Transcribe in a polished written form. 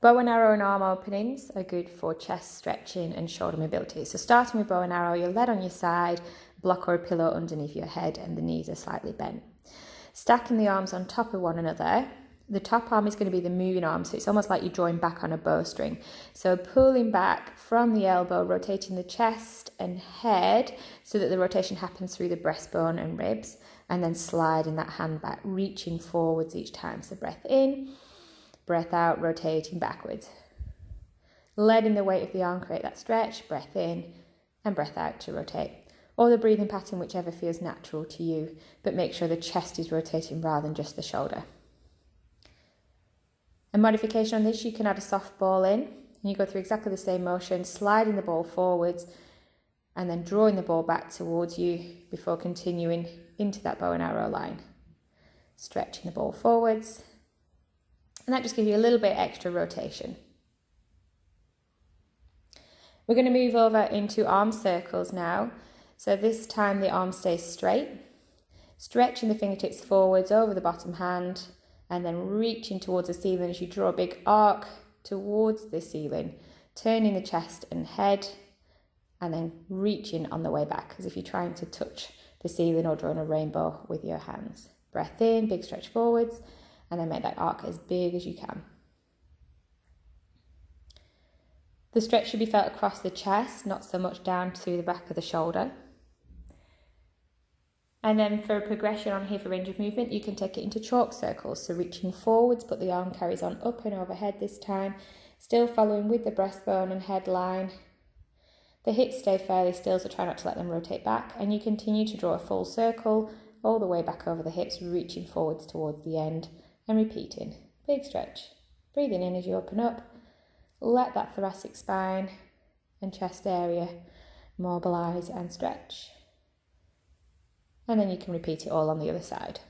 Bow and arrow and arm openings are good for chest stretching and shoulder mobility. So starting with bow and arrow, your lead on your side, block or a pillow underneath your head, and the knees are slightly bent. Stacking the arms on top of one another, the top arm is going to be the moving arm, so it's almost like you're drawing back on a bowstring. So pulling back from the elbow, rotating the chest and head so that the rotation happens through the breastbone and ribs, and then sliding that hand back, reaching forwards each time. So breath in, breath out, rotating backwards. Letting the weight of the arm create that stretch, breath in and breath out to rotate. Or the breathing pattern, whichever feels natural to you, but make sure the chest is rotating rather than just the shoulder. A modification on this, you can add a soft ball in, and you go through exactly the same motion, sliding the ball forwards and then drawing the ball back towards you before continuing into that bow and arrow line. Stretching the ball forwards, and that just gives you a little bit extra rotation. We're going to move over into arm circles now. So this time the arm stays straight, stretching the fingertips forwards over the bottom hand, and then reaching towards the ceiling as you draw a big arc towards the ceiling, turning the chest and head, and then reaching on the way back as if you're trying to touch the ceiling or drawing a rainbow with your hands. Breath in, big stretch forwards, and then make that arc as big as you can. The stretch should be felt across the chest, not so much down through the back of the shoulder. And then for a progression on here for range of movement, you can take it into chalk circles. So reaching forwards, but the arm carries on up and overhead this time, still following with the breastbone and head line. The hips stay fairly still, so try not to let them rotate back. And you continue to draw a full circle all the way back over the hips, reaching forwards towards the end and repeating. Big stretch. Breathing in as you open up. Let that thoracic spine and chest area mobilise and stretch. And then you can repeat it all on the other side.